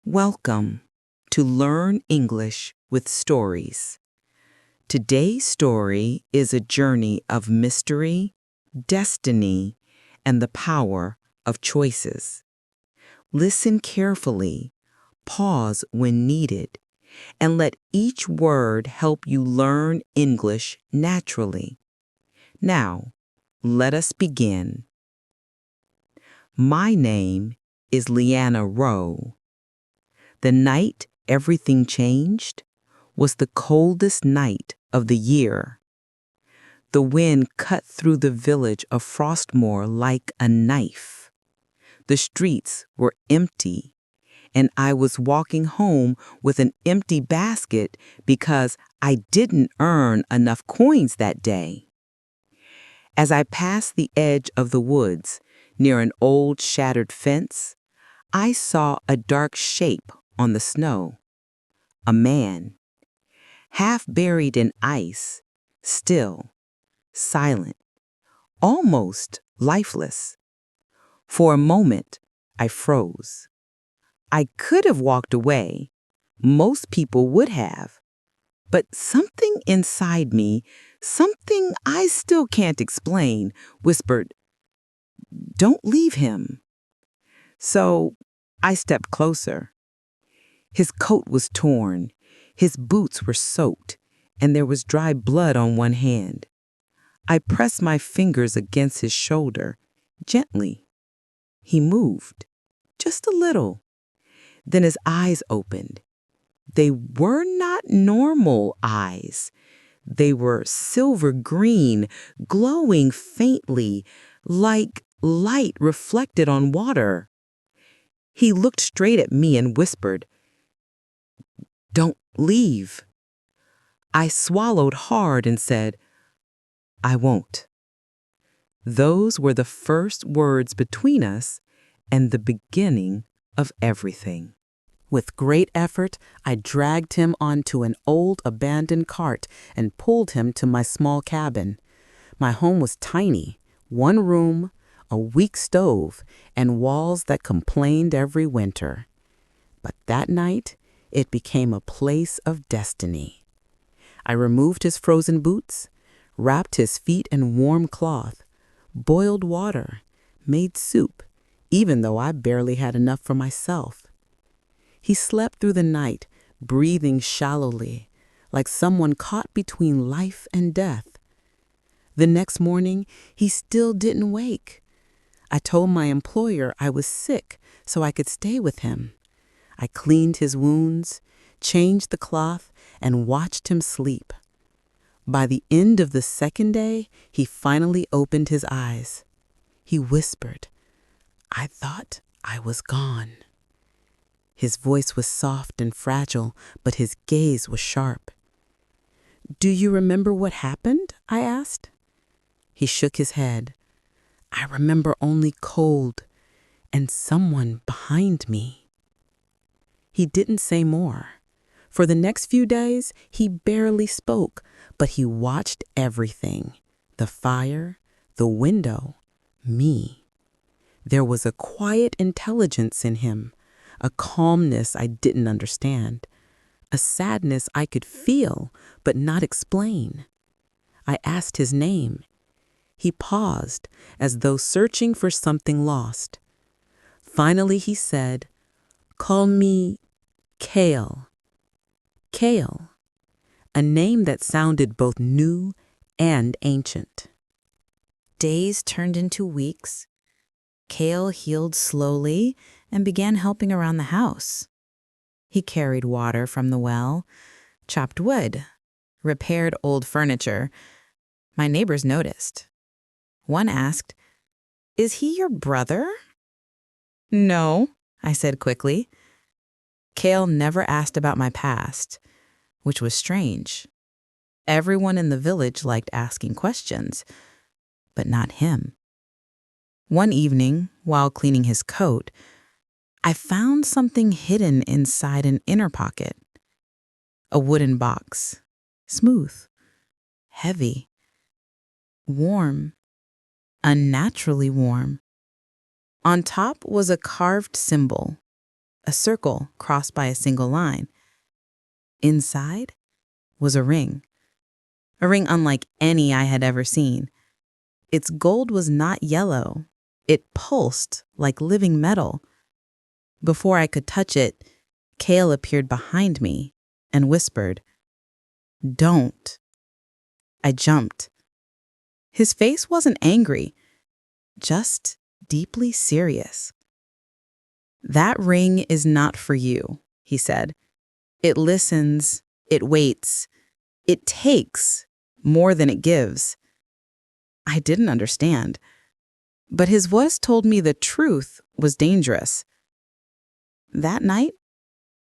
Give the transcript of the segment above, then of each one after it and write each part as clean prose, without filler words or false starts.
Welcome to Learn English with Stories. Today's story is a journey of mystery, destiny, and the power of choices. Listen carefully, pause when needed, and let each word help you learn English naturally. Now, let us begin. My name is Leanna Rowe. The night everything changed was the coldest night of the year. The wind cut through the village of Frostmore like a knife. The streets were empty, and I was walking home with an empty basket because I didn't earn enough coins that day. As I passed the edge of the woods, near an old shattered fence, I saw a dark shape on the snow. A man, half buried in ice, still, silent, almost lifeless. For a moment, I froze. I could have walked away. Most people would have. But something inside me, something I still can't explain, whispered, "Don't leave him." So I stepped closer. His coat was torn, his boots were soaked, and there was dry blood on one hand. I pressed my fingers against his shoulder, gently. He moved, just a little. Then his eyes opened. They were not normal eyes. They were silver green, glowing faintly, like light reflected on water. He looked straight at me and whispered, "Don't leave." I swallowed hard and said, "I won't." Those were the first words between us and the beginning of everything. With great effort, I dragged him onto an old abandoned cart and pulled him to my small cabin. My home was tiny, one room, a weak stove, and walls that complained every winter. But that night, it became a place of destiny. I removed his frozen boots, wrapped his feet in warm cloth, boiled water, made soup, even though I barely had enough for myself. He slept through the night, breathing shallowly, like someone caught between life and death. The next morning, he still didn't wake. I told my employer I was sick so I could stay with him. I cleaned his wounds, changed the cloth, and watched him sleep. By the end of the second day, he finally opened his eyes. He whispered, "I thought I was gone." His voice was soft and fragile, but his gaze was sharp. "Do you remember what happened?" I asked. He shook his head. "I remember only cold and someone behind me." He didn't say more. For the next few days, he barely spoke, but he watched everything: the fire, the window, me. There was a quiet intelligence in him, a calmness I didn't understand, a sadness I could feel but not explain. I asked his name. He paused, as though searching for something lost. Finally he said, "Call me Kale." Kale, a name that sounded both new and ancient. Days turned into weeks. Kale healed slowly and began helping around the house. He carried water from the well, chopped wood, repaired old furniture. My neighbors noticed. One asked, "Is he your brother?" "No," I said quickly. Kale never asked about my past, which was strange. Everyone in the village liked asking questions, but not him. One evening, while cleaning his coat, I found something hidden inside an inner pocket. A wooden box, smooth, heavy, warm, unnaturally warm. On top was a carved symbol, a circle crossed by a single line. Inside was a ring unlike any I had ever seen. Its gold was not yellow. It pulsed like living metal. Before I could touch it, Cale appeared behind me and whispered, "Don't." I jumped. His face wasn't angry, just deeply serious. "That ring is not for you," he said. "It listens, it waits, it takes more than it gives." I didn't understand, but his voice told me the truth was dangerous. That night,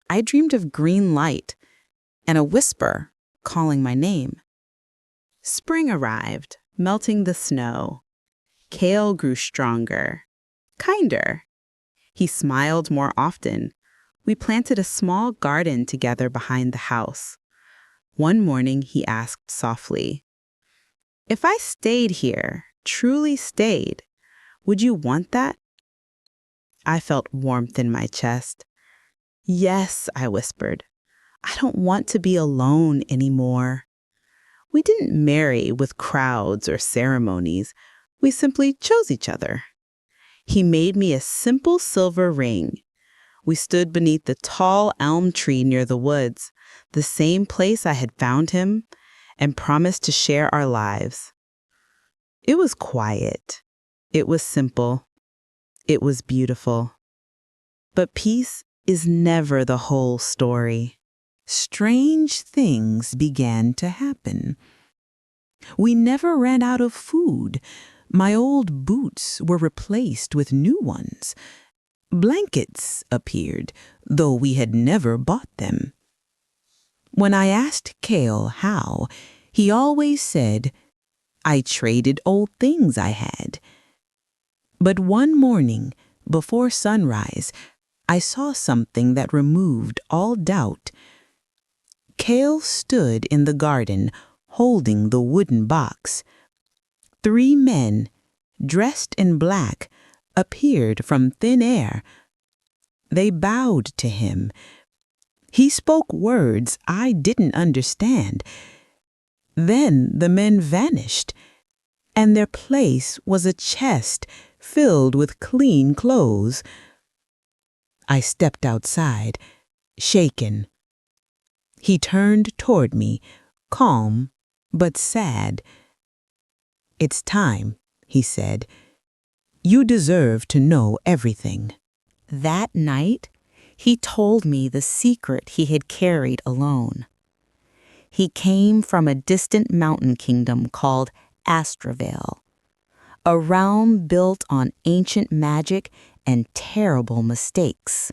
I dreamed of green light and a whisper calling my name. Spring arrived, melting the snow. Cale grew stronger, kinder. He smiled more often. We planted a small garden together behind the house. One morning, he asked softly, "If I stayed here, truly stayed, would you want that?" I felt warmth in my chest. "Yes," I whispered. "I don't want to be alone anymore." We didn't marry with crowds or ceremonies. We simply chose each other. He made me a simple silver ring. We stood beneath the tall elm tree near the woods, the same place I had found him, and promised to share our lives. It was quiet. It was simple. It was beautiful. But peace is never the whole story. Strange things began to happen. We never ran out of food. My old boots were replaced with new ones. Blankets appeared, though we had never bought them. When I asked Cale how, he always said, "I traded old things I had." But one morning, before sunrise, I saw something that removed all doubt. Cale stood in the garden, holding the wooden box. 3 men, dressed in black, appeared from thin air. They bowed to him. He spoke words I didn't understand. Then the men vanished, and their place was a chest filled with clean clothes. I stepped outside, shaken. He turned toward me, calm but sad. "It's time," he said. "You deserve to know everything." That night, he told me the secret he had carried alone. He came from a distant mountain kingdom called Astravale, a realm built on ancient magic and terrible mistakes.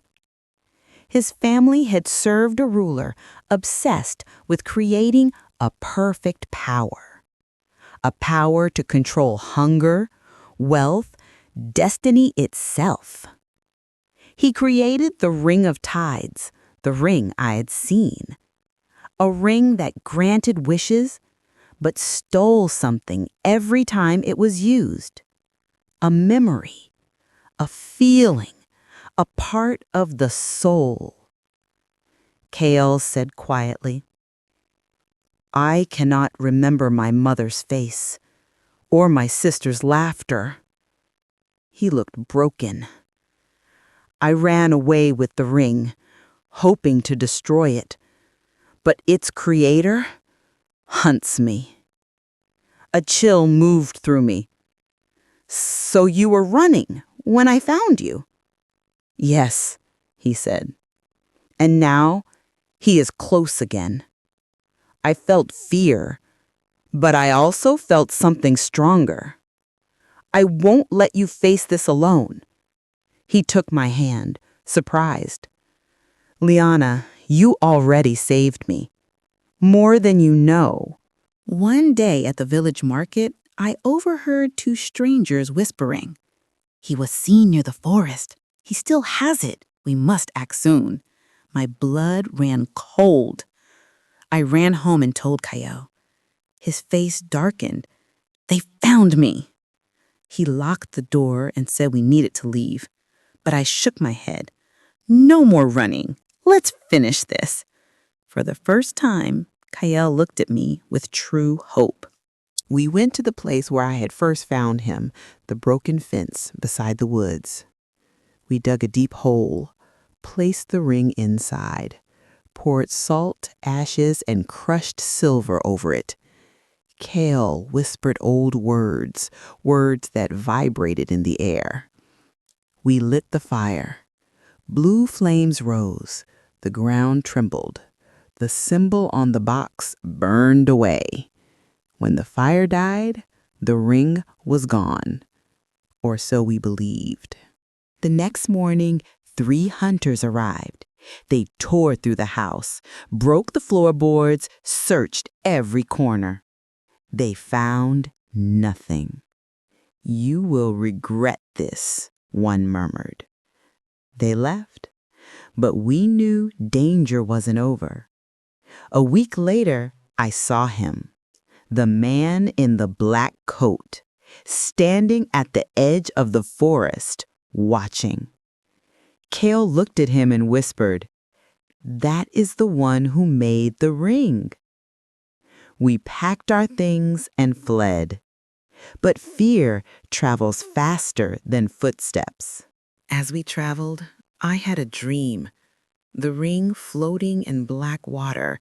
His family had served a ruler obsessed with creating a perfect power. A power to control hunger, wealth, destiny itself. He created the Ring of Tides, the ring I had seen. A ring that granted wishes, but stole something every time it was used. A memory, a feeling, a part of the soul. Cale said quietly, "I cannot remember my mother's face, or my sister's laughter." He looked broken. "I ran away with the ring, hoping to destroy it, but its creator hunts me." A chill moved through me. "So you were running when I found you?" "Yes," he said. "And now he is close again." I felt fear, but I also felt something stronger. "I won't let you face this alone." He took my hand, surprised. "Liana, you already saved me. More than you know." One day at the village market, I overheard 2 strangers whispering. "He was seen near the forest. He still has it. We must act soon." My blood ran cold. I ran home and told Caio. His face darkened. "They found me." He locked the door and said we needed to leave. But I shook my head. No more running. Let's finish this. For the first time, Kael looked at me with true hope. We went to the place where I had first found him, the broken fence beside the woods. We dug a deep hole, placed the ring inside, poured salt, ashes, and crushed silver over it. Kael whispered old words, words that vibrated in the air. We lit the fire. Blue flames rose. The ground trembled. The symbol on the box burned away. When the fire died, the ring was gone. Or so we believed. The next morning, 3 hunters arrived. They tore through the house, broke the floorboards, searched every corner. They found nothing. "You will regret this," one murmured. They left, but we knew danger wasn't over. A week later, I saw him, the man in the black coat, standing at the edge of the forest, watching. Kael looked at him and whispered, "That is the one who made the ring." We packed our things and fled. But fear travels faster than footsteps. As we traveled, I had a dream. The ring floating in black water,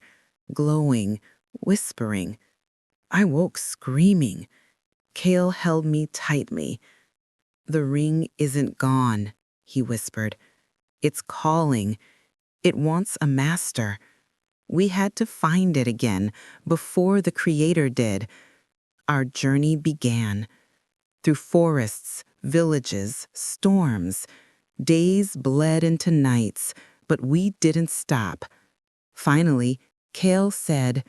glowing, whispering. I woke screaming. Kael held me tightly. "The ring isn't gone," he whispered. "It's calling. It wants a master." We had to find it again before the Creator did. Our journey began. Through forests, villages, storms. Days bled into nights, but we didn't stop. Finally, Kael said,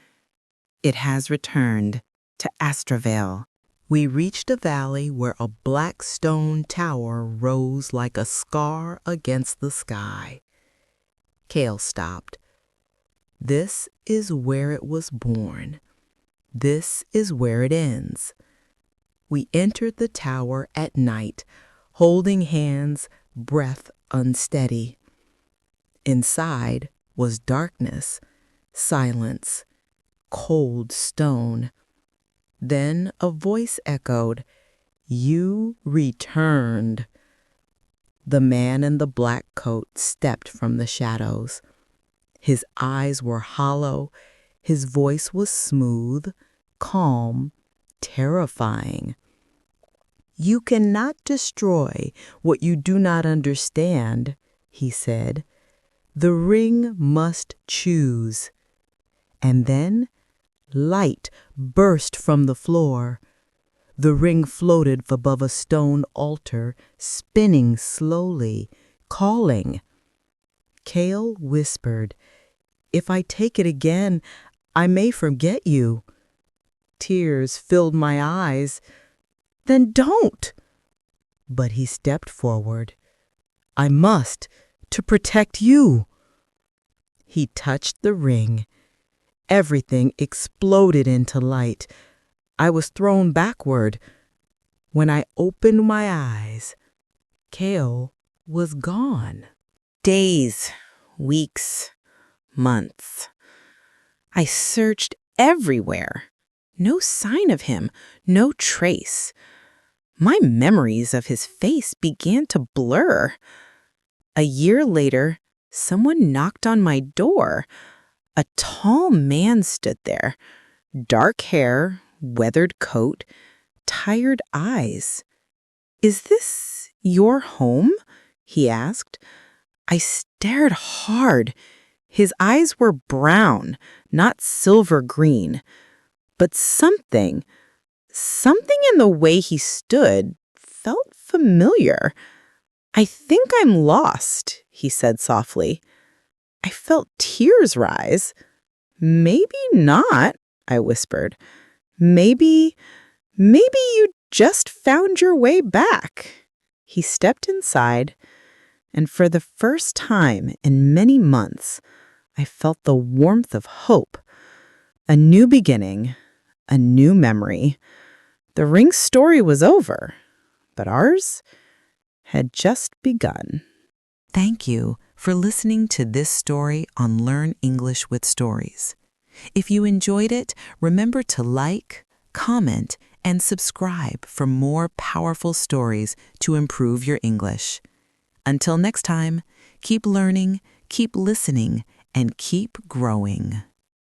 "It has returned to Astravale." We reached a valley where a black stone tower rose like a scar against the sky. Kael stopped. "This is where it was born. This is where it ends." We entered the tower at night, holding hands, breath unsteady. Inside was darkness, silence, cold stone. Then a voice echoed, "You returned." The man in the black coat stepped from the shadows. His eyes were hollow. His voice was smooth, calm, terrifying. "You cannot destroy what you do not understand," he said. "The ring must choose." And then light burst from the floor. The ring floated above a stone altar, spinning slowly, calling. Kael whispered, "If I take it again, I may forget you." Tears filled my eyes. "Then don't." But he stepped forward. "I must, to protect you." He touched the ring. Everything exploded into light. I was thrown backward. When I opened my eyes, Kael was gone. Days, weeks, months. I searched everywhere. No sign of him, no trace. My memories of his face began to blur. A year later, someone knocked on my door. A tall man stood there, dark hair, weathered coat, tired eyes. "Is this your home?" he asked. I stared hard. His eyes were brown, not silver green. But something in the way he stood felt familiar. "I think I'm lost," he said softly. I felt tears rise. "Maybe not," I whispered. Maybe you just found your way back." He stepped inside, and for the first time in many months, I felt the warmth of hope. A new beginning, a new memory. The ring story was over, but ours had just begun. Thank you for listening to this story on Learn English with Stories. If you enjoyed it, remember to like, comment, and subscribe for more powerful stories to improve your English. Until next time, keep learning, keep listening, and keep growing.